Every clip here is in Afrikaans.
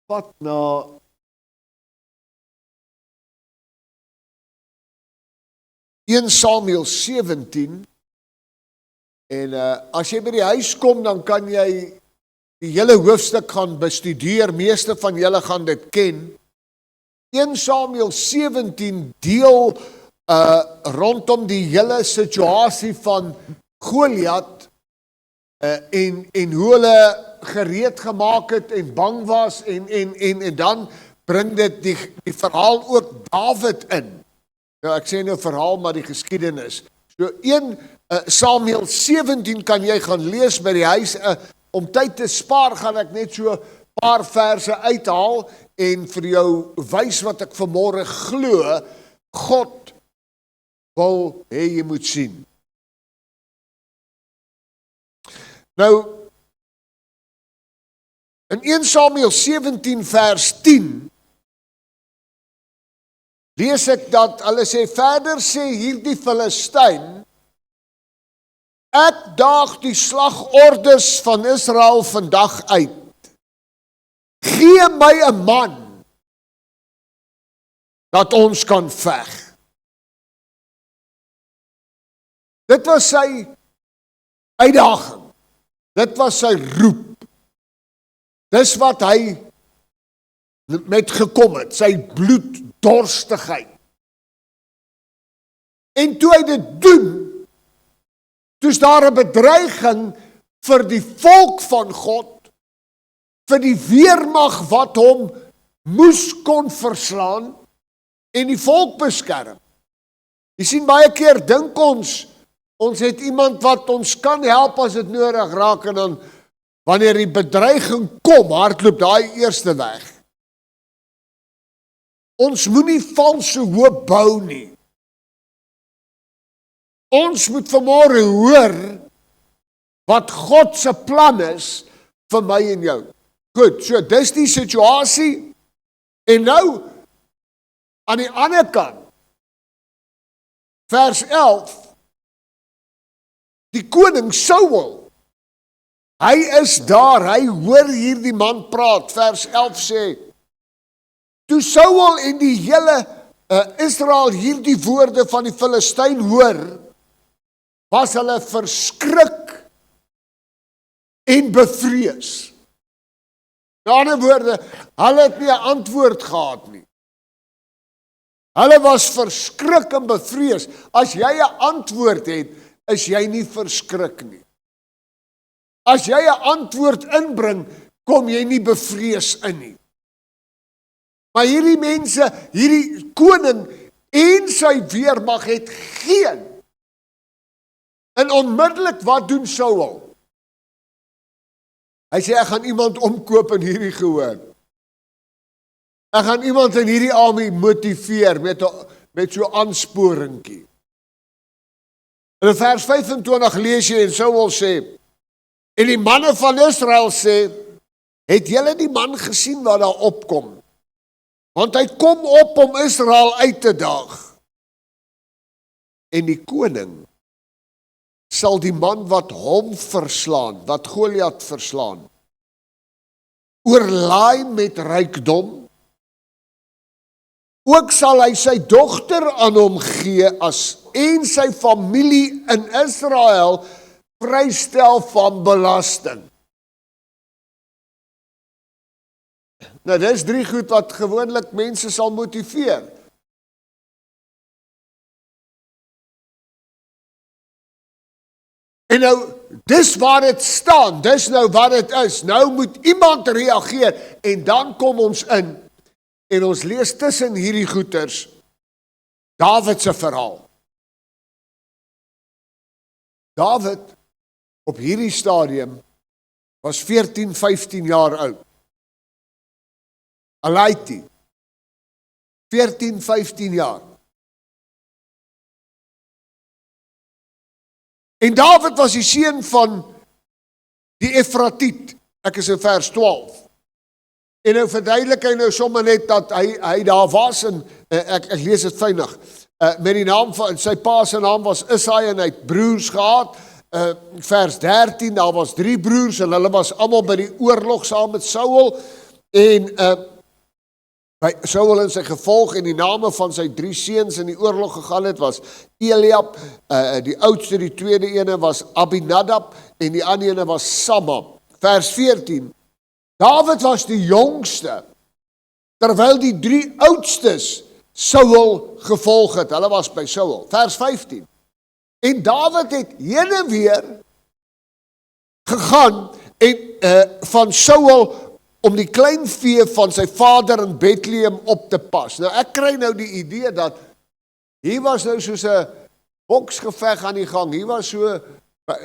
pad na 1 Samuel 17 en as jy by die huis kom, dan kan jy die hele hoofstuk gaan bestudeer, meeste van julle gaan dit ken. 1 Samuel 17 deel rondom die hele situasie van Goliat en hoe hulle gereed gemaak het en bang was en dan bring dit die verhaal ook Dawid in. Nou ek sê nou verhaal, maar die geskiedenis. So 1 Samuel 17 kan jy gaan lees by die huis. Om tyd te spaar gaan ek net so 'n paar verse uithaal en vir jou wys wat ek vanmôre glo, God wil hê jy moet sien. Nou, in 1 Samuel 17 vers 10, lees ek dat hulle sê, verder sê hierdie Filistyn, ek daag die slagordes van Israel vandag uit. Gee my 'n man, dat ons kan veg. Dit was sy uitdaging. Dit was sy roep. Dis wat hy met gekom het, sy bloeddorstigheid. En toe hy dit doen, toe is daar 'n bedreiging vir die volk van God, vir die weermag wat hom moes kon verslaan en die volk beskerm. Jy sien, baie keer dink ons het iemand wat ons kan help as dit nodig raak, en dan wanneer die bedreiging kom, hardloop daai eerste weg. Ons moenie valse hoop bou nie. Ons moet vanmôre hoor wat God se plan is vir my en jou. Goed, so dis die situasie. En nou, aan die ander kant, vers 11, die koning Saul, hy is daar, hy hoor hierdie man praat. Vers 11 sê, toe Saul en die hele Israel hierdie woorde van die Filistyn hoor, was hulle verskrik en bevrees. In ander woorde, hulle het nie 'n antwoord gehad nie. Hulle was verskrik en bevrees. As jy 'n antwoord het, is jy nie verskrik nie. As jy 'n antwoord inbring, kom jy nie bevrees in nie. Maar hierdie mense, hierdie koning en sy weermag het geen. En onmiddellik, wat doen Saul? Hy sê, ek gaan iemand omkoop in hierdie gehoor. Ek gaan iemand in hierdie army motiveer met so 'n aansporingkie. In vers 25 lees jy en Saul sê, en die manne van Israel sê, het julle die man gesien wat daar opkom? Want hy kom op om Israel uit te daag. En die koning sal die man wat hom verslaan, wat Goliat verslaan, oorlaai met rykdom. Ook sal hy sy dogter aan hom gee en sy familie in Israel vrystel van belasting. Nou, dis 3 goed wat gewoonlik mense sal motiveer. En nou, dis waar dit staan, dis nou wat dit is. Nou moet iemand reageer, en dan kom ons in, en ons lees tussen hierdie goeters, Dawid se verhaal. Dawid, op hierdie stadium, was 14, 15 jaar oud. Alaiti, 14, 15 jaar. En Dawid was die seun van die Efratiet. Ek is in vers 12. En nou verduidelik hy nou sommer net dat hy daar was, en ek lees dit vinnig. Met die naam van, sy pa se naam was Isai, en hy het broers gehad. Vers 13, daar was 3 broers, en hulle was almal by die oorlog saam met Saul. En by Saul en sy gevolg en die name van sy 3 seuns in die oorlog gegaan het, was Eliab, die oudste, die tweede ene was Abinadab, en die ander ene was Samma. Vers 14, Dawid was die jongste, terwyl die 3 oudstes Saul gevolg het. Hulle was by Saul. Vers 15, en Dawid het heen en weer gegaan en van Saul om die kleinvee van sy vader in Bethlehem op te pas. Nou ek kry nou die idee dat hier was nou soos 'n boksgeveg aan die gang. Hier was so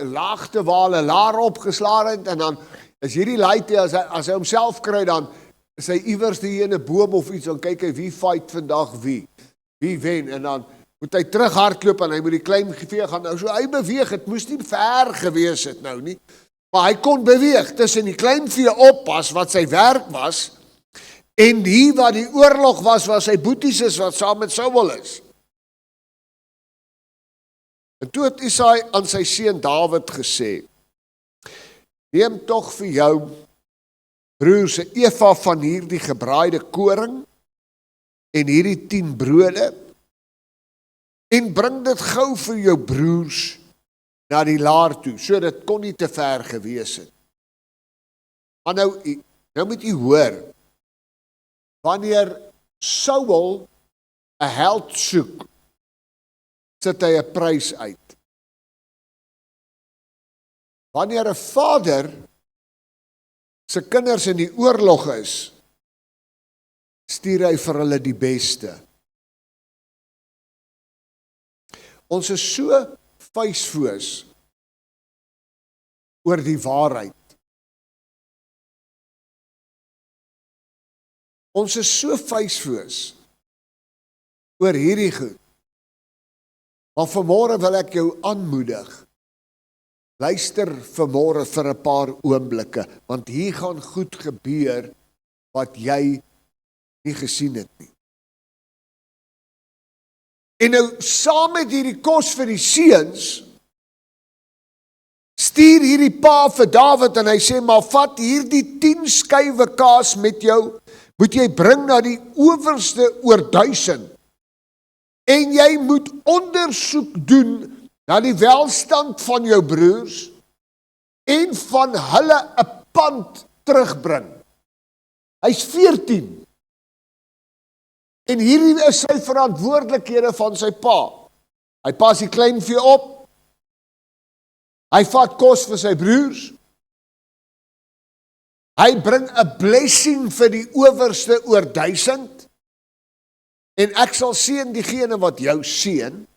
laagte waar hulle laar opgeslaan het, en dan is hierdie laaitie, as hy homself kry, dan is hy iewers die ene boom of iets, dan kyk hy wie fight vandag wie wen, en dan moet hy terug hardloop en hy moet die klein vee gaan. Nou so hy beweeg, het moes nie ver gewees het nou nie, maar hy kon beweeg tussen die klein vee oppas wat sy werk was, en hier wat die oorlog was, wat sy boeties is, wat saam met Saul is. En toe het Isaai aan sy seun Dawid gesê, neem tog vir jou broers 'n eva van hierdie gebraaide koring en hierdie 10 brode, en bring dit gou vir jou broers na die laar toe, so dit kon nie te ver gewees het. Maar nou moet jy hoor, wanneer Saul 'n held soek, sit hy 'n prys uit. Wanneer 'n vader sy kinders in die oorlog is, stuur hy vir hulle die beste. Ons is so vuisfoos oor die waarheid. Ons is so vuisfoos oor hierdie goed. Maar vanmôre wil ek jou aanmoedig. Luister vanmôre vir 'n paar oomblikke, want hier gaan goed gebeur wat jy nie gesien het nie. En nou saam met hierdie kos vir die seuns, stuur hierdie pa vir Dawid en hy sê, maar vat hierdie 10 skywe kaas met jou, moet jy bring na die owerste oor 1000. En jy moet ondersoek doen na die welstand van jou broers en van hulle 'n pand terugbring. Hy's 14. En hierdie is sy verantwoordelikhede van sy pa. Hy pas die kleinvee op. Hy vat kos vir sy broers. Hy bring 'n blessing vir die owerste oor 1000. En ek sal seën diegene wat jou seën.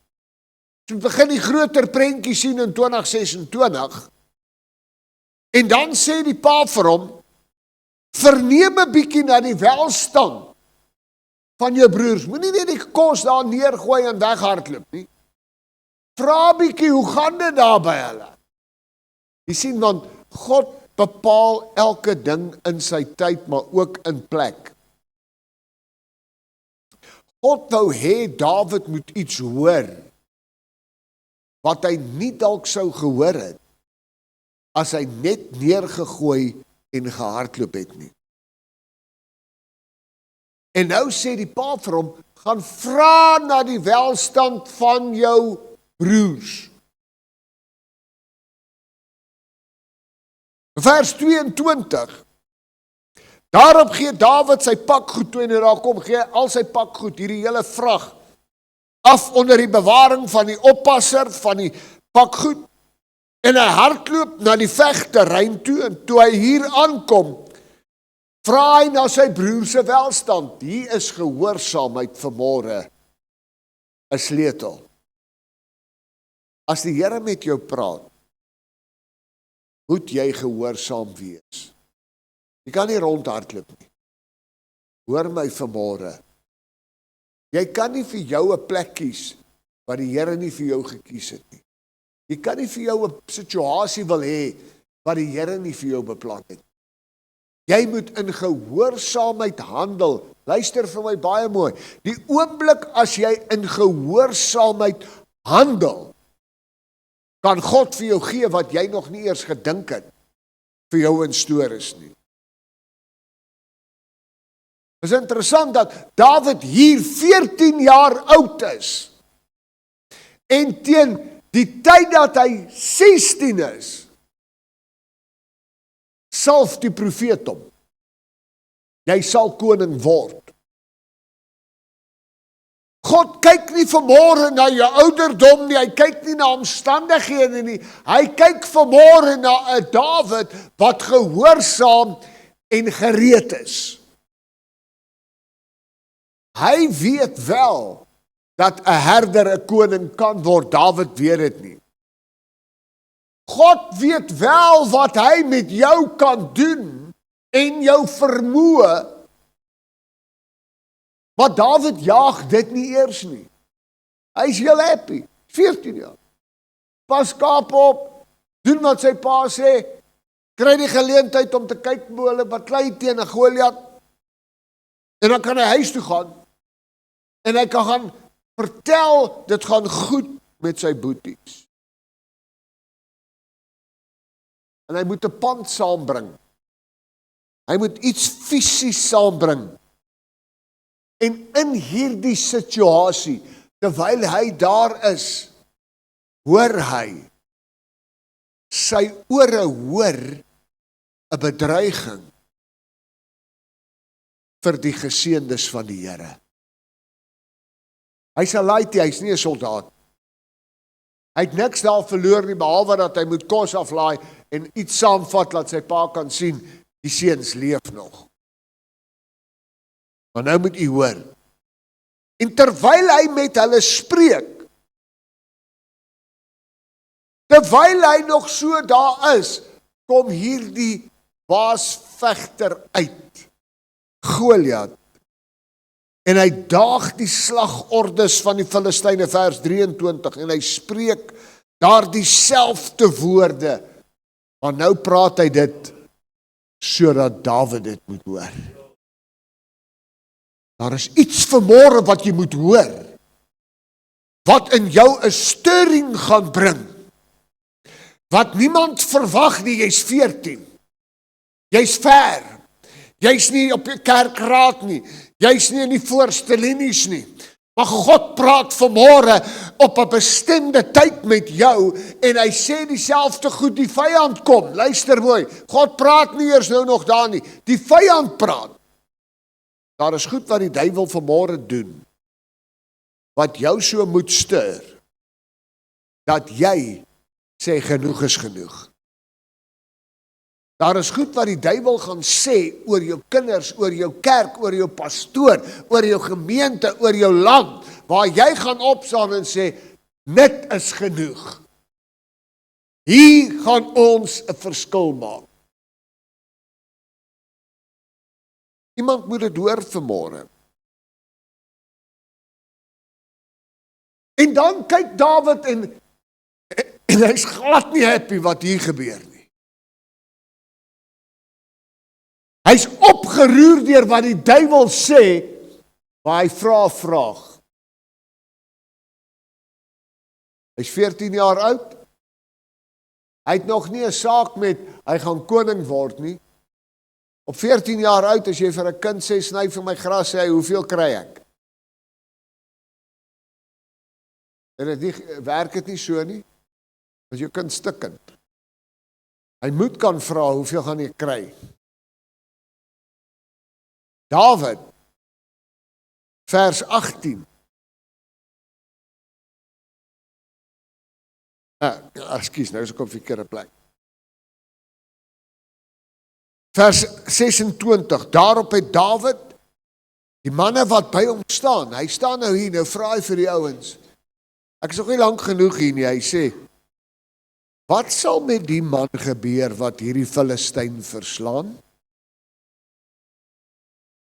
So begin die groter prentjie sien in 2026. En dan sê die pa vir hom, verneem 'n bietjie na die welstand van jou broers. Moenie net die kos daar neergooi en weghardloop nie. Vra 'n bietjie, hoe gaan dit daar by hulle? Jy sien, want God bepaal elke ding in sy tyd, maar ook in plek. God wou hê Dawid moet iets hoor, wat hy nie dalk sou gehoor het, as hy net neergegooi en gehardloop het nie. En nou sê die pa vir hom, gaan vra na die welstand van jou broers. Vers 22. Daarop gee Dawid sy pakgoed toe en daar kom gee al sy pakgoed, hierdie hele vrag, af onder die bewaring van die oppasser van die pakgoed, en hy hardloop na die vegterrein toe, en toe hy hier aankom, vra hy na sy broer se welstand. Hier is gehoorsaamheid vanmôre 'n sleutel. As die Here met jou praat, moet jy gehoorsaam wees. Jy kan nie rondhardloop nie. Hoor my vanmôre. Jy kan nie vir jou 'n plek kies wat die Here nie vir jou gekies het nie. Jy kan nie vir jou 'n situasie wil hê wat die Here nie vir jou beplan het. Jy moet in gehoorsaamheid handel. Luister vir my baie mooi. Die oomblik as jy in gehoorsaamheid handel, kan God vir jou gee wat jy nog nie eers gedink het vir jou in stories nie. Is interessant dat Dawid hier 14 jaar oud is. En teen die tyd dat hy 16 is, salf die profeet hom. Jy sal koning word. God kyk nie vanmôre na jou ouderdom nie, hy kyk nie na omstandighede nie, hy kyk vanmôre na 'n Dawid wat gehoorsaam en gereed is. Hy weet wel dat 'n herder 'n koning kan word, Dawid weet dit nie. God weet wel wat hy met jou kan doen en jou vermoë. Maar Dawid jaag dit nie eers nie. Hy is heel happy, 14 jaar. Pas skaap op, doen wat sy pa sê, kry die geleentheid om te kyk hoe hulle baklei teen 'n Goliat. En dan kan hy huis toe gaan. En hy kan gaan vertel, dit gaan goed met sy boeties. En hy moet 'n pand saambring. Hy moet iets fisies saambring. En in hierdie situasie, terwyl hy daar is, hoor hy, sy ore hoor 'n bedreiging vir die geseëndes van die Here. Hy's 'n laaitie, hy's nie 'n soldaat. Hy het niks daar verloor nie, behalwe dat hy moet kos aflaai en iets saamvat, laat sy pa kan sien, die seuns leef nog. Maar nou moet u hoor. En terwyl hy met hulle spreek, terwyl hy nog so daar is, kom hierdie baasvegter uit, Goliat. En hy daag die slagordes van die Filistyne, vers 23, en hy spreek daar dieselfde woorde, maar nou praat hy dit, sodat Dawid dit moet hoor. Daar is iets vanmôre wat jy moet hoor, wat in jou 'n stirring gaan bring, wat niemand verwag nie. Jy's 14, jy's ver, jy's nie op die kerkraad nie, jy's nie in die voorste linies nie, maar God praat vanmôre op 'n bestemde tyd met jou, en hy sê dieselfde goed, die vyand kom, luister mooi, God praat nie eers nou nog daar nie, die vyand praat. Daar is goed wat die duiwel vanmôre doen, wat jou so moet stuur, dat jy sê genoeg is genoeg. Daar is goed wat die duiwel gaan sê oor jou kinders, oor jou kerk, oor jou pastoor, oor jou gemeente, oor jou land, waar jy gaan opstaan en sê, net is genoeg. Hier gaan ons 'n verskil maak. Iemand moet dit hoor vanmôre. En dan kyk Dawid en hy's glad nie happy wat hier gebeur nie. Hy's opgeroer deur wat die duiwel sê, maar hy vra 'n vraag. Hy's 14 jaar oud. Hy het nog nie 'n saak met hy gaan koning word nie. Op 14 jaar oud, as jy vir 'n kind sê, sny vir my gras, sê hy, hoeveel kry ek? En werk dit nie so nie? As jou kind stikkend. Hy moet kan vra, hoeveel gaan jy kry? Dawid, vers 18. Ekskuus, nou is ek op die verkeerde plek. Vers 26, daarop het Dawid, die manne wat by hom staan, hy staan nou hier, nou vra hy vir die ouens, ek is nog nie lank genoeg hier nie, hy sê, wat sal met die man gebeur wat hierdie Filistyn verslaan?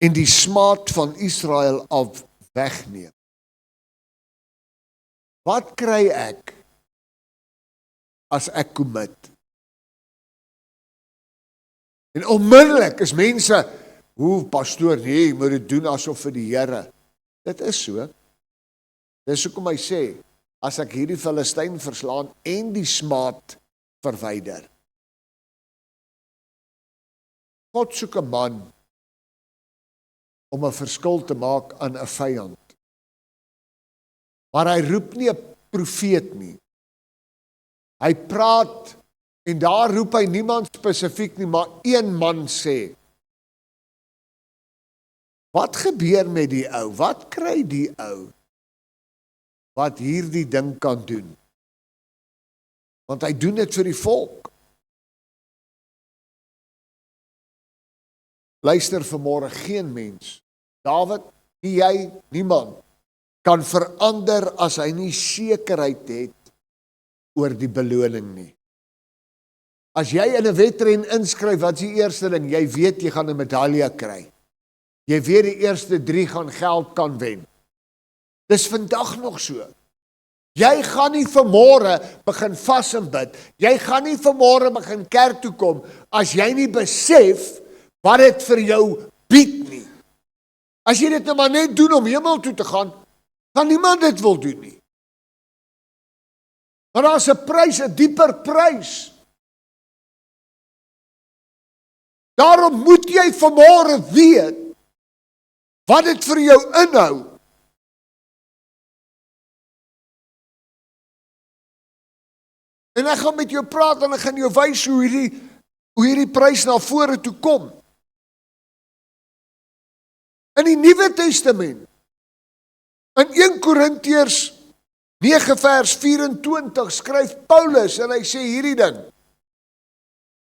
En die smaad van Israel af wegneem. Wat kry ek as ek commit? En onmiddellik is mense, hoe pastoor, nee, jy moet dit doen asof vir die Here. Dit is so. Dis hoekom hy sê, as ek hierdie Filistyn verslaan en die smaad verwyder. God soek 'n man om 'n verskil te maak aan 'n vyand. Maar hy roep nie 'n profeet nie. Hy praat en daar roep hy niemand spesifiek nie, maar een man sê, wat gebeur met die ou? Wat kry die ou wat hierdie ding kan doen? Want hy doen dit vir die volk. Luister vanmôre, geen mens, Dawid, nie jy, niemand, kan verander as hy nie sekerheid het oor die beloning nie. As jy in 'n wedren inskryf, wat is die eerste ding? Jy weet jy gaan 'n medalje kry. Jy weet die eerste 3 gaan geld kan wen. Dis vandag nog so. Jy gaan nie vanmôre begin vas en bid. Jy gaan nie vanmôre begin kerk toe kom as jy nie besef wat dit vir jou bied nie. As jy dit nou maar net doen om hemel toe te gaan niemand dit wil doen nie. Maar daar's 'n prys, 'n dieper prys. Daarom moet jy vanmôre weet wat dit vir jou inhou. En ek gaan met jou praat en ek gaan jou wys hoe hierdie prys na vore toe kom. In die Nuwe Testament, in 1 Korintiërs 9 vers 24 skryf Paulus en hy sê hierdie ding.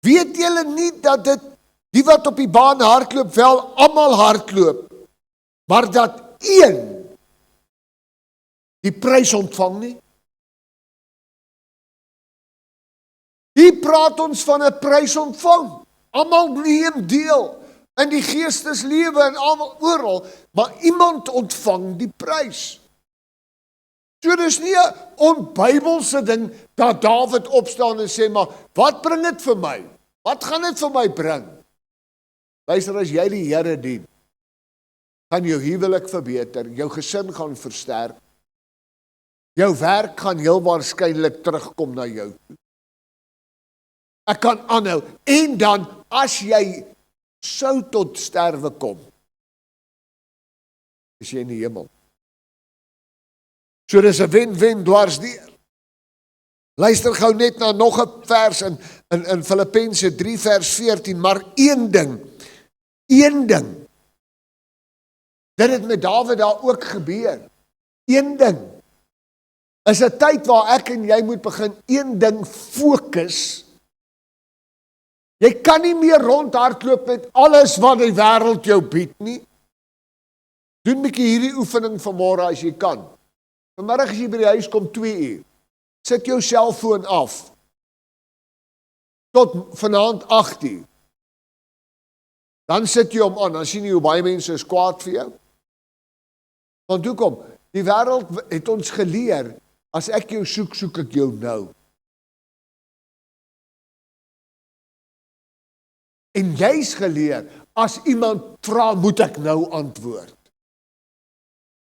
Weet julle nie dat die wat op die baan hardloop wel almal hardloop, maar dat een die prys ontvang nie? Hier praat ons van 'n prys ontvang. Almal neem deel in die geesteslewe en almal oral, maar iemand ontvang die prys. So dis nie 'n onbybelse ding dat Dawid opstaan en sê, maar wat bring dit vir my? Wat gaan dit vir my bring? Luister, as jy die Here dien, gaan jou huwelik verbeter, jou gesin gaan versterk, jou werk gaan heel waarskynlik terugkom na jou toe. Ek kan aanhou, en dan, as jy sou tot sterwe kom, is jy in die hemel. So dis 'n wen-wen dwarsdeur. Luister gou net na nog 'n vers in Filippense 3 vers 14, maar een ding, dit het met Dawid daar ook gebeur. Een ding, is 'n tyd waar ek en jy moet begin een ding fokus. Jy kan nie meer rondhardloop met alles wat die wêreld jou bied nie. Doen 'n bietjie hierdie oefening vanmôre as jy kan. Vanmiddag as jy by die huis kom 2 uur, sit jou selfoon af. Tot vanaand 8 uur. Dan sit jy hom aan, dan sien jy hoe baie mense is kwaad vir jou. Want hoekom? Die wêreld het ons geleer, as ek jou soek, soek ek jou nou. En jy's geleer, as iemand vra, moet ek nou antwoord.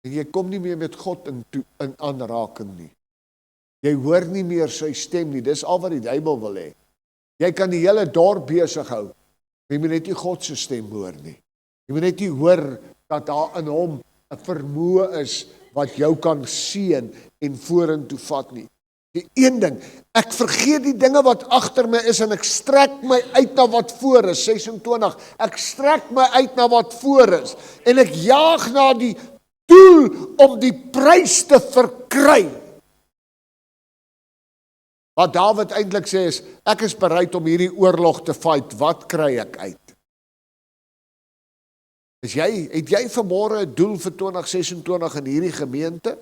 En jy kom nie meer met God in aanraking nie. Jy hoor nie meer sy stem nie, dis al wat die duiwel wil hê. Jy kan die hele dorp besig hou, jy moet net nie God se stem hoor nie. Jy moet net nie hoor dat daar in hom 'n vermoë is wat jou kan seën en vorentoe vat nie. Die een ding, ek vergeet die dinge wat agter my is en ek strek my uit na wat voor is, 26, ek strek my uit na wat voor is en ek jaag na die doel om die prys te verkry. Wat Dawid eintlik sê is, ek is bereid om hierdie oorlog te fight, wat kry ek uit? Het jy vanmôre 'n doel vir 2026 in hierdie gemeente?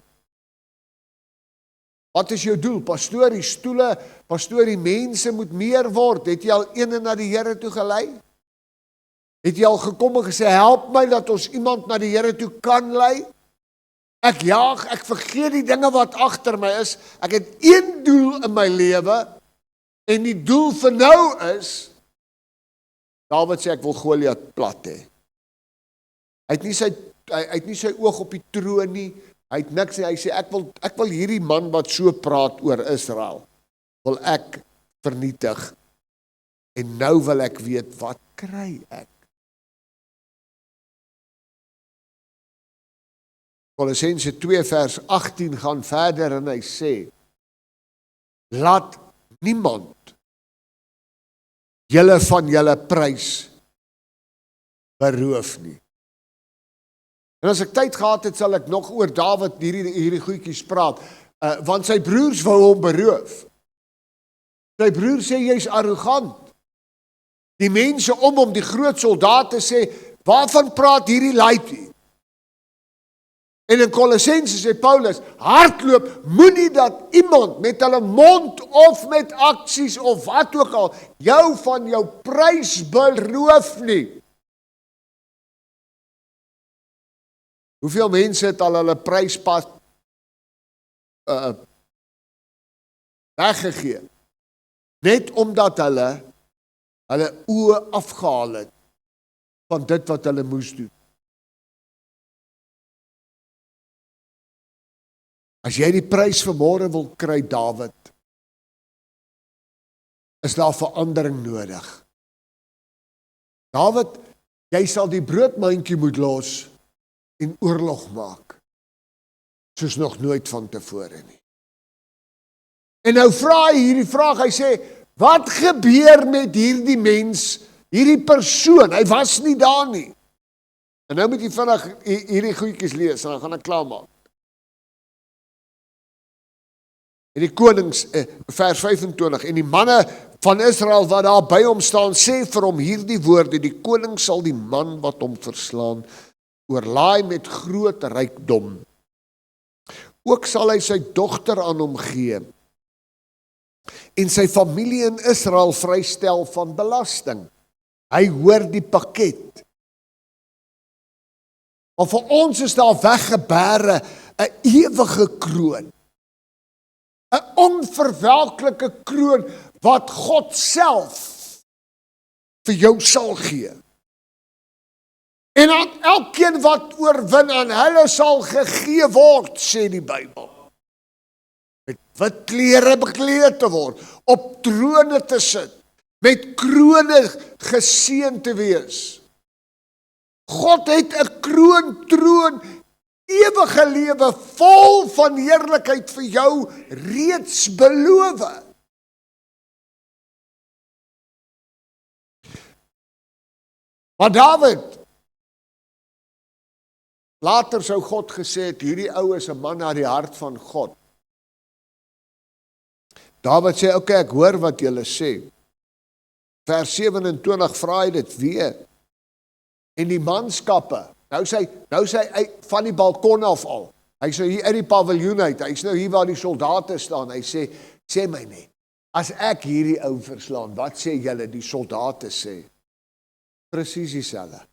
Wat is jou doel? Pastoor, die stoele, pastoor, die mense moet meer word. Het jy al ene na die Here toe gelei? Het jy al gekom en gesê, help my dat ons iemand na die Here toe kan lei? Ek jaag, ek vergeet die dinge wat agter my is. Ek het een doel in my lewe en die doel vir nou is, Dawid sê ek wil Goliat plat hê. Hy het nie sy oog op die troon nie. Hy het niks nie. Hy sê ek wil hierdie man wat so praat oor Israel, wil ek vernietig. En nou wil ek weet, wat kry ek? Kolossense 2 vers 18 gaan verder en hy sê, laat niemand julle van julle prys beroof nie. En as ek tyd gehad het, sal ek nog oor Dawid hierdie goedjies praat, want sy broers wou hom beroof. Sy broer sê, jy's arrogant. Die mense om hom, die groot soldate sê, waarvan praat hierdie laaitie? En in Kolossense sê Paulus, hardloop, moenie dat iemand met hulle mond of met aksies of wat ook al, jou van jou prys beroof nie. Hoeveel mense het al hulle pryspas weggegee, net omdat hulle oë afgehaal het van dit wat hulle moes doen. As jy die prys vanmôre wil kry, Dawid, is daar verandering nodig. Dawid, jy sal die broodmandjie moet los en oorlog maak, soos nog nooit van tevore nie. En nou vra hy hierdie vraag, hy sê, wat gebeur met hierdie mens, hierdie persoon, hy was nie daar nie. En nou moet jy vinnig hierdie goedjies lees, en dan gaan ek klaarmaak. En die konings, vers 25, en die manne van Israel wat daar by hom staan, sê vir hom hierdie woorde, die koning sal die man wat hom verslaan, oorlaai met groot rykdom. Ook sal hy sy dogter aan hom gee, en sy familie in Israel vrystel van belasting. Hy hoor die pakket. Maar vir ons is daar weggebere 'n ewige kroon. 'n onverwelklike kroon wat God self vir jou sal gee. En aan elkeen wat oorwin, aan hulle sal gegee word, sê die Bybel. Met wit klere bekleed te word, op trone te sit, met krone geseën te wees. God het 'n troon, ewige lewe, vol van heerlikheid vir jou reeds beloof. Maar Dawid, later sou God gesê het, hierdie ou is 'n man na die hart van God. Dawid sê, okay, ek hoor wat julle sê. Vers 27 vra hy dit weer. En die manskappe, nou sê hy van die balkon af al. Hy sê hier uit die paviljoen uit, hy is nou hier waar die soldate staan. Hy sê my net, as ek hierdie ou verslaan, wat sê julle die soldate sê? Presies dieselfde.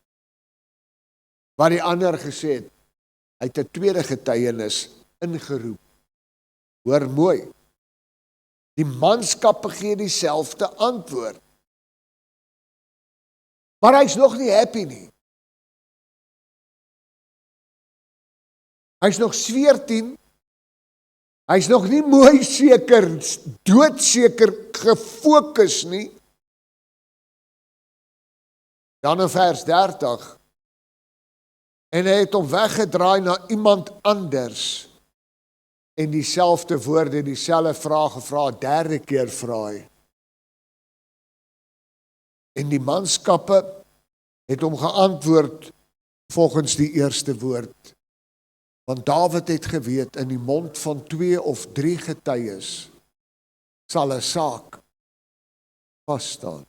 Wat die ander gesê het, hy het 'n tweede getuienis ingeroep. Hoor mooi. Die manskappe gee dieselfde antwoord. Maar hy's nog nie happy nie. Hy's nog 14. Hy's nog nie mooi seker, doodseker gefokus nie. Dan in vers 30. En hy het hom weggedraai na iemand anders. En dieselfde woorde, dieselfde vraag gevra, derde keer vra hy. En die manskappe het hom geantwoord volgens die eerste woord. Want Dawid het geweet, in die mond van 2 of 3 getuies sal 'n saak vasstaan.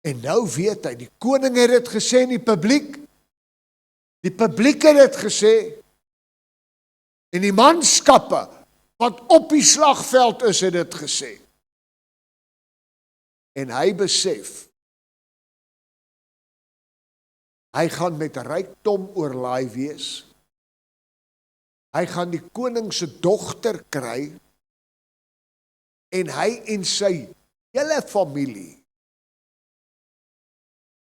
En nou weet hy, die koning het dit gesê in die publiek. Die publiek het dit gesê. En die manskappe wat op die slagveld is, het dit gesê. En hy besef, hy gaan met rykdom oorlaai wees. Hy gaan die koning se dogter kry, en hy en sy hele familie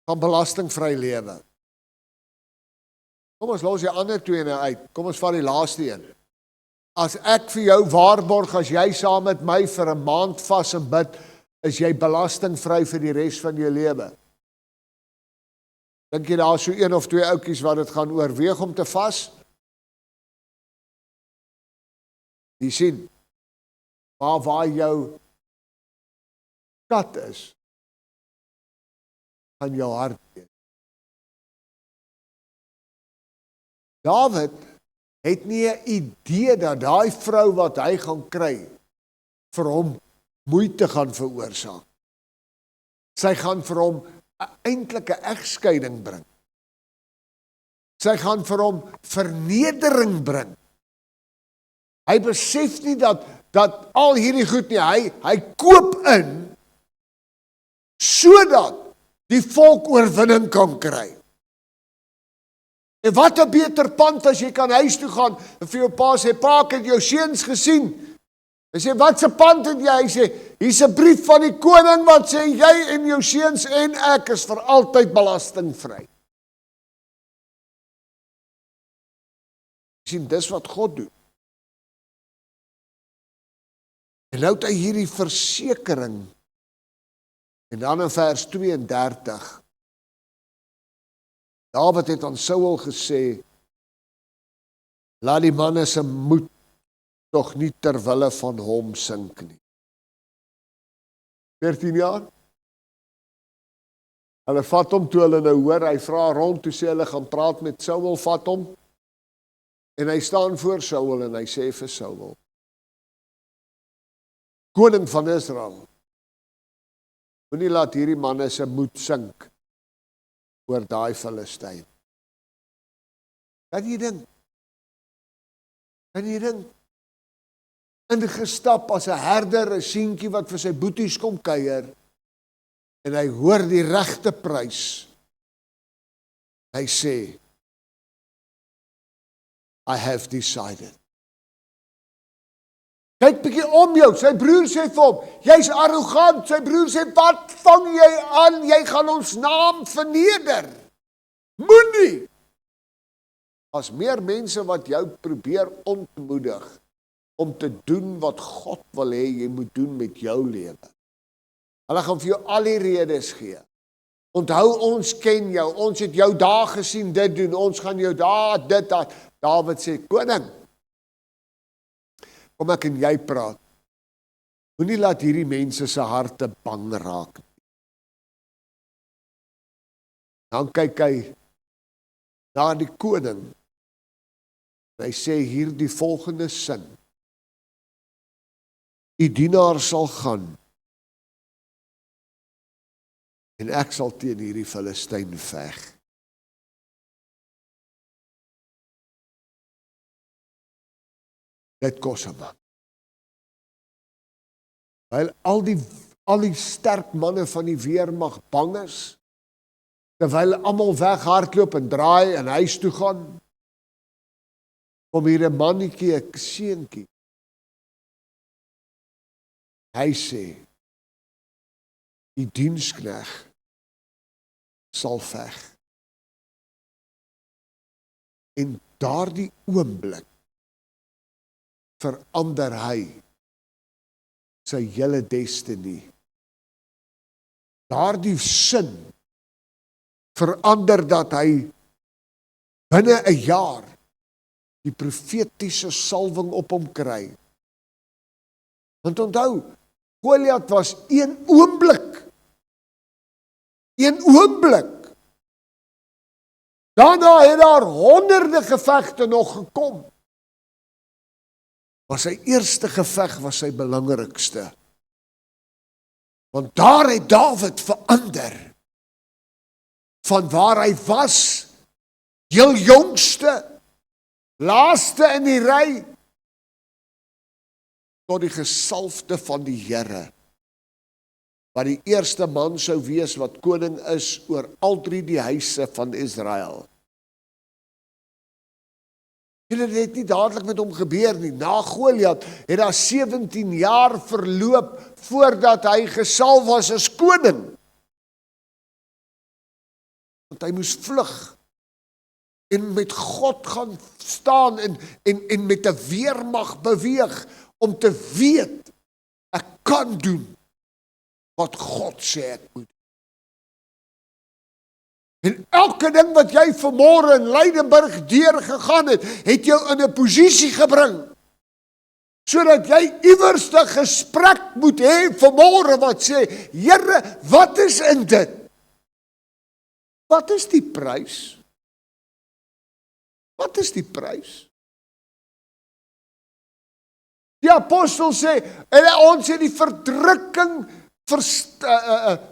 gaan belastingvry lewe. Kom ons los die ander twee nou uit. Kom ons vat die laaste een. As ek vir jou waarborg, as jy saam met my vir 'n maand vas en bid, is jy belastingvry vir die res van jou lewe. Dink jy daar is so een of twee ouetjies wat dit gaan oorweeg om te vas? Jy sien, waar jou kat is, gaan jou hart wees. Dawid het nie 'n idee dat daai vrou wat hy gaan kry, vir hom moeite gaan veroorsaak. Sy gaan vir hom 'n eintlike egskeiding bring. Sy gaan vir hom vernedering bring. Hy besef nie dat al hierdie goed nie, hy koop in, sodat die volk oorwinning kan kry. En wat 'n beter pand as jy kan huis toe gaan, en vir jou pa sê, pa, ek het jou seuns gesien. Hy sê, wat se pand het jy? Hy sê, hier's 'n brief van die koning wat sê, jy en jou seuns en ek is vir altyd belastingvry. Jy sien, dis wat God doen. En nou het hy hierdie versekering, en dan in vers 32, Dawid het aan Saul gesê, laat die manne se moed tog nie ter wille van hom sink nie. 14 jaar? Hulle vat hom toe hulle nou hoor, hy vra rond, toe sê hulle gaan praat met Saul, vat hom, en hy staan voor Saul en hy sê vir Saul, koning van Israel, moenie laat hierdie manne se moed sink oor daai Filistyn. Kan jy dink? Ingestap as 'n herder, 'n seentjie wat vir sy boeties kom kuier, en hy hoor die regte prys. Hy sê, I have decided. Kyk bietjie om jou, sy broer sê vir hom, jy's arrogant, sy broer sê, wat vang jy aan, jy gaan ons naam verneder. Moenie! As meer mense wat jou probeer ontmoedig, om te doen wat God wil hê, jy moet doen met jou lewe. Hulle gaan vir jou al die redes gee. Onthou, ons ken jou, ons het jou daar gesien dit doen, ons gaan jou daar, dit, dat. Dawid sê, koning, kom ek en jy praat. Moenie laat hierdie mense se harte bang raak. Dan kyk hy na die koning. Hy sê hier die volgende sin. Die dienaar sal gaan en ek sal teen hierdie Filistyn veg. Dit kos hom. Terwyl al die sterk manne van die weermag bang is, terwyl almal weghardloop en draai en huis toe gaan, kom hier 'n mannetjie, 'n seentjie. Hy sê, die dienskneg sal veg. En daardie oomblik verander hy sy hele destiny. Daardie sin verander dat hy binne 'n jaar die profetiese salwing op hom kry. Want onthou, Goliat was een oomblik. Daarna het daar honderde gevegte nog gekom. Maar sy eerste geveg was sy belangrikste. Want daar het Dawid verander. Van waar hy was, heel jongste, laaste in die ry, tot die gesalfde van die Here, wat die eerste man sou wees wat koning is oor al drie die huise van Israel. Dit het nie dadelik met hom gebeur nie. Na Goliat het daar 17 jaar verloop voordat hy gesalf was as koning. Want hy moes vlug en met God gaan staan en met 'n weermag beweeg om te weet, ek kan doen wat God sê ek moet. En elke ding wat jy vanmôre in Lydenburg deurgegaan het, het jou in 'n posisie gebring, sodat jy iewers 'n gesprek moet hê vanmôre wat sê, Here, wat is in dit? Wat is die prys? Wat is die prys? Die apostel sê, ons het die verdrukking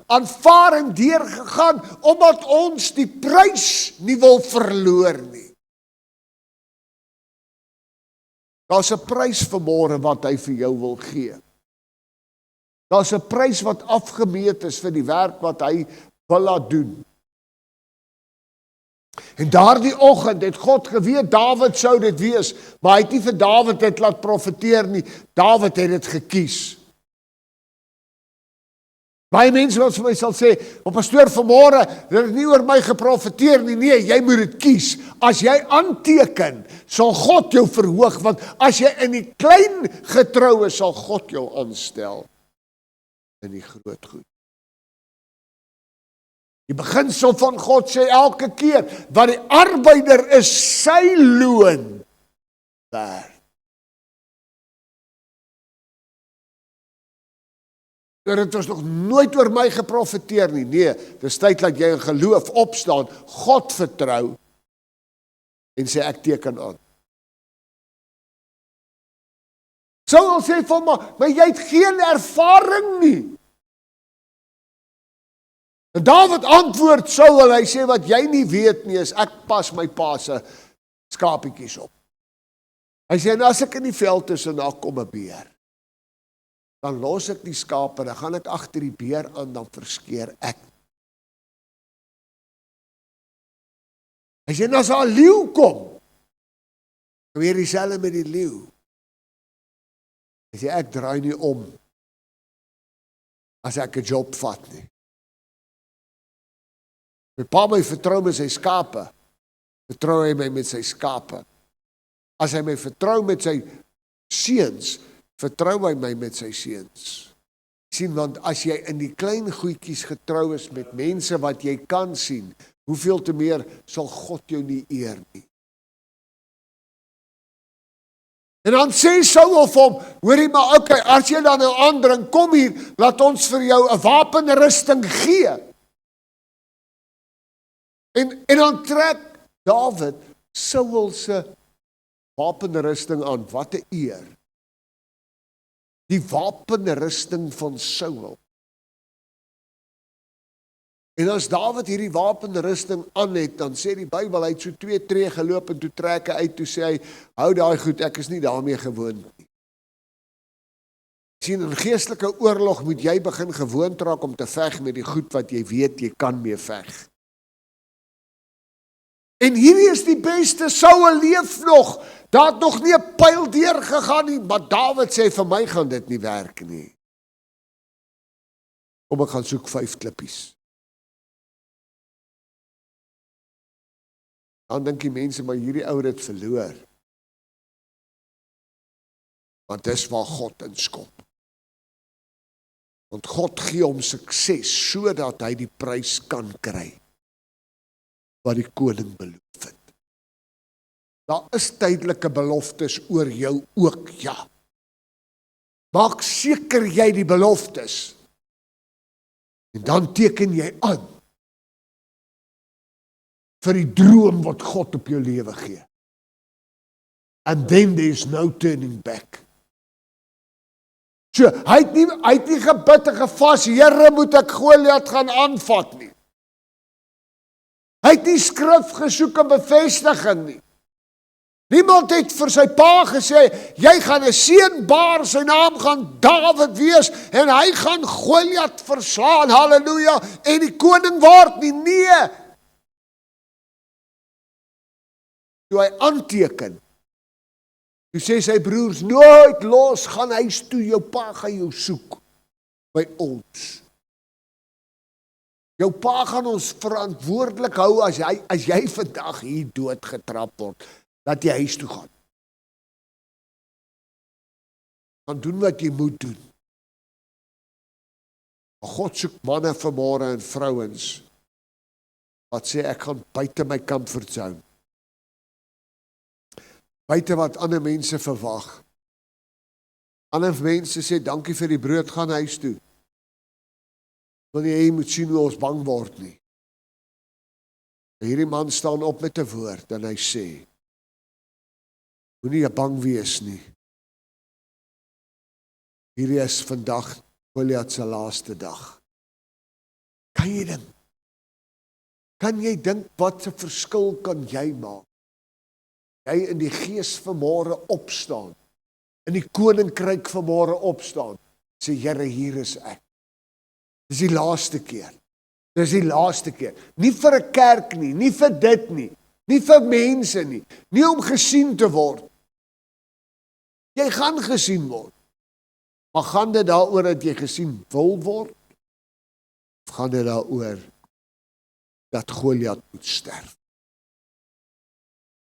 aanvaar en deurgegaan, omdat ons die prys nie wil verloor nie. Daar's 'n prys vanmôre wat hy vir jou wil gee. Daar's 'n prys wat afgemeet is vir die werk wat hy wil laat doen. En daardie oggend het God geweet, Dawid sou dit wees, maar hy het nie vir Dawid dit laat profeteer nie. Dawid het dit gekies. Baie mense wat vir my sal sê, pastoor, vanmôre, dit het nie oor my geprofeteer nie. Nee, jy moet dit kies. As jy aanteken, sal God jou verhoog, want as jy in die klein getrou is, sal God jou aanstel in die groot goed. Die beginsel van God sê elke keer, wat die arbeider is sy loon werd. Dit was nog nooit oor my geprofeteer nie. Nee, dis tyd dat jy in geloof opstaan, God vertrou en sê ek teken aan. Saul sê vir my, maar jy het geen ervaring nie. En Dawid antwoord Saul, hy sê wat jy nie weet nie is, ek pas my pa se skapietjies op. Hy sê, en as ek in die veld is en daar kom 'n beer, dan los ek die skape, dan gaan ek agter die beer aan, dan verskeer ek. Hy sê, en as daar 'n leeu kom, weer dieselfde met die leeu. Hy sê, ek draai nie om, as ek 'n job vat nie. My pa my vertrou met sy skape, vertrou hy my met sy skape. As hy my vertrou met sy seuns, vertrou hy my met sy seuns. Sien, want as jy in die klein goedjies getrou is met mense wat jy kan sien, hoeveel te meer sal God jou nie eer nie. En dan sê Saul vir hom, hoorie maar, okay, as jy dan nou aandring, kom hier, laat ons vir jou 'n wapenrusting gee. En dan trek Dawid Saul se wapenrusting aan, wat 'n eer. Die wapenrusting van Saul. En as Dawid hierdie wapenrusting aan het, dan sê die Bybel, hy het so 2 tree geloop en toe trek hy uit, toe sê hy, hou daai goed, ek is nie daarmee gewoond nie. Sien, in geestelike oorlog moet jy begin gewoond raak om te veg met die goed wat jy weet jy kan mee veg. En hierdie is die beste, Saul leef nog, daar het nog nie 'n pyl deurgegaan nie, maar Dawid sê, vir my gaan dit nie werk nie. Kom, ek gaan soek 5 klippies. Dan dink die mense, maar hierdie ou het verloor. Want dis waar God inskop. Want God gee hom sukses, sodat hy die prys kan kry, wat die koning beloof het. Daar is tydelike beloftes oor jou ook, ja. Maak seker jy die beloftes, en dan teken jy aan, vir die droom wat God op jou lewe gee. And then there is no turning back. So, hy het nie gebid en gevas, Here, moet ek Goliat gaan aanvat nie. Hy het nie skrif gesoek en bevestiging nie. Niemand het vir sy pa gesê, jy gaan 'n seun baar, sy naam gaan Dawid wees, en hy gaan Goliat verslaan, halleluja, en die koning word nie, nee. Toe hy aanteken, toe sê sy broers, nooit los, gaan huis toe, jou pa gaan jou soek, by ons. Jou pa gaan ons verantwoordelik hou, as jy vandag hier doodgetrap word, dat jy huis toe gaan. Gaan doen wat jy moet doen. Maar God soek manne vanmôre en vrouens, wat sê ek gaan buite my comfort zone. Buite wat ander mense verwag. Ander mense sê dankie vir die brood, gaan huis toe. Want jy moet sien hoe ons bang word nie. Hierdie man staan op met 'n woord en hy sê, moenie bang wees nie. Hierdie is vandag Goliat se laaste dag. Kan jy dink? Kan jy dink wat 'n verskil kan jy maak? Jy in die gees vanmôre opstaan, in die koninkryk vanmôre opstaan, sê Here, hier is ek. Dis die laaste keer. Dis die laaste keer. Nie vir 'n kerk nie, nie vir dit nie, nie vir mense nie, nie om gesien te word. Jy gaan gesien word. Maar gaan dit daaroor dat jy gesien wil word? Of gaan dit daaroor dat Goliat moet sterf?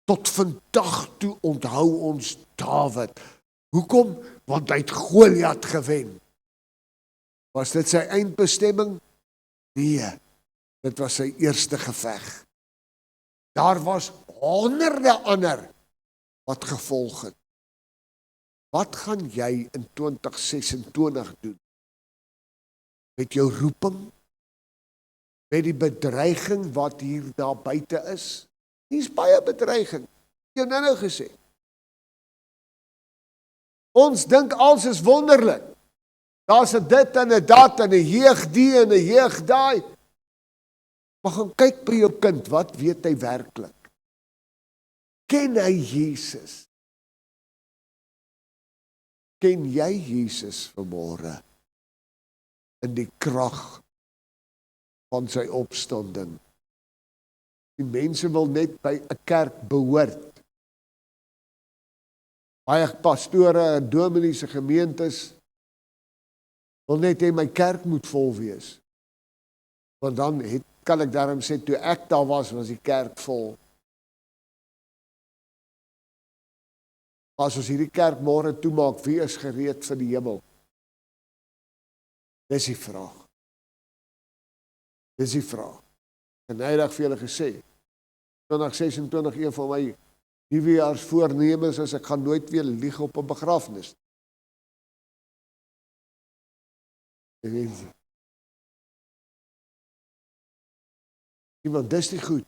Tot vandag toe onthou ons Dawid. Hoekom? Want hy het Goliat gewen. Was dit sy eindbestemming? Nee, dit was sy eerste geveg. Daar was honderde ander wat gevolg het. Wat gaan jy in 2026 doen? Met jou roeping? Met die bedreiging wat hier daar buite is? Hier's baie bedreiging. Jy het nou gesê. Ons dink alles is wonderlik. Daar's 'n dit en 'n dat en 'n jeug die en 'n jeug daai. Maar gaan kyk by jou kind, wat weet hy werklik? Ken hy Jesus? Ken jy Jesus vanmôre in die krag van sy opstanding? Die mense wil net by 'n kerk behoort. Baie pastore en dominees se gemeentes wil net hê my kerk moet vol wees. Want dan kan ek daarom sê, toe ek daar was die kerk vol. As ons hierdie kerk môre toemaak, wie is gereed vir die hemel? Dis die vraag. Dis die vraag. En hydag vir julle gesê, 2026 een van my nuwejaarsvoornemens is, ek gaan nooit weer lieg op 'n begrafnis. Want dis die goed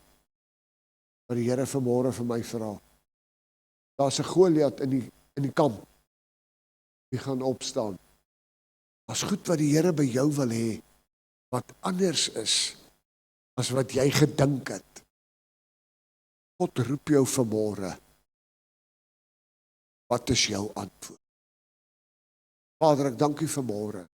wat die Here vanmôre vir my vra. Daar's 'n Goliat in die kamp. Wie gaan opstaan? Daar's goed wat die Here by jou wil hê, wat anders is as wat jy gedink het. God roep jou vanmôre. Wat is jou antwoord? Vader, ek dank U vanmôre.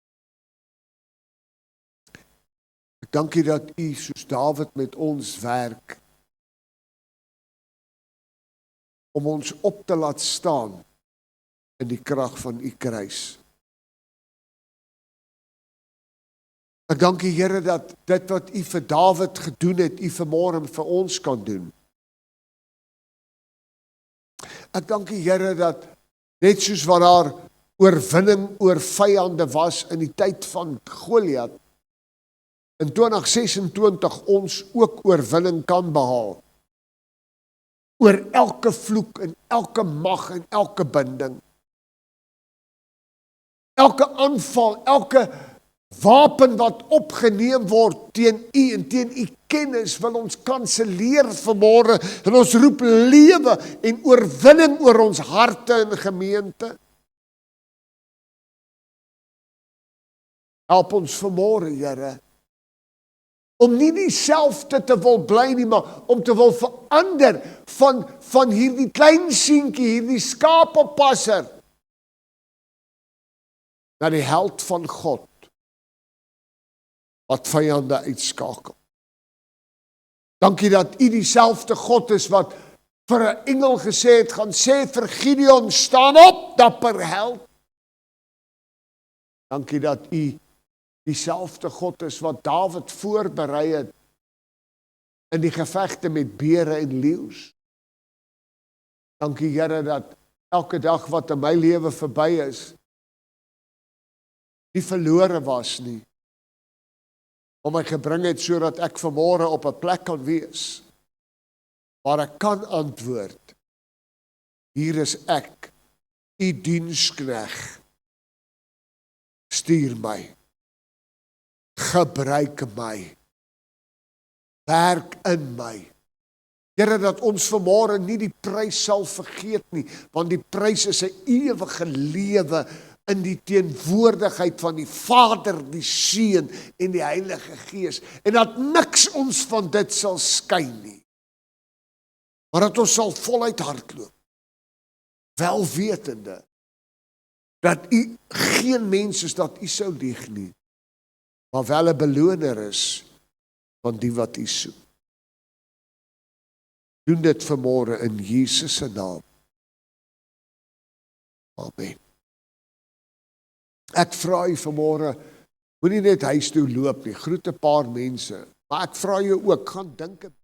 Ek dank U dat U soos Dawid met ons werk, om ons op te laat staan in die krag van U kruis. Ek dank U, Here, dat dit wat U vir Dawid gedoen het, U vanmôre vir ons kan doen. Ek dank U, Here, dat net soos wat daar oorwinning oor vyande was in die tyd van Goliat, in 2026 ons ook oorwinning kan behaal. Oor elke vloek en elke mag en elke binding. Elke aanval, elke wapen wat opgeneem word teen U en teen U kennis wil ons kanselleer vanmôre en ons roep lewe en oorwinning oor ons harte en gemeente. Help ons vanmôre, Here, om nie dieselfde te wil bly nie, maar om te wil verander van hierdie klein seentjie, hierdie skaapoppasser, na die held van God, wat vyande uitskakel. Dankie dat U dieselfde God is wat vir 'n engel gesê het, gaan sê vir Gideon, staan op, dapper held. Dankie dat U dieselfde God is wat Dawid voorberei het in die gevegte met beere en leeu's. Dankie, Here, dat elke dag wat in my lewe verby is, nie verlore was nie, om my gebring het sodat ek vanmôre op 'n plek kan wees waar ek kan antwoord, hier is ek, u dienskneg, stuur my, gebruik my, werk in my. Here, dat ons vanmôre nie die prys sal vergeet nie, want die prys is 'n ewige lewe in die teenwoordigheid van die Vader, die Seun en die Heilige Gees, en dat niks ons van dit sal skei nie, maar dat ons sal voluit hardloop, wel wetende, dat u geen mens is dat u sou lieg nie, maar wel 'n beloner is van die wat u soek. Doen dit vanmôre in Jesus se naam. Amen. Ek vra u vanmôre, moenie net huis toe loop nie, groet 'n paar mense, maar ek vra jou ook, gaan dink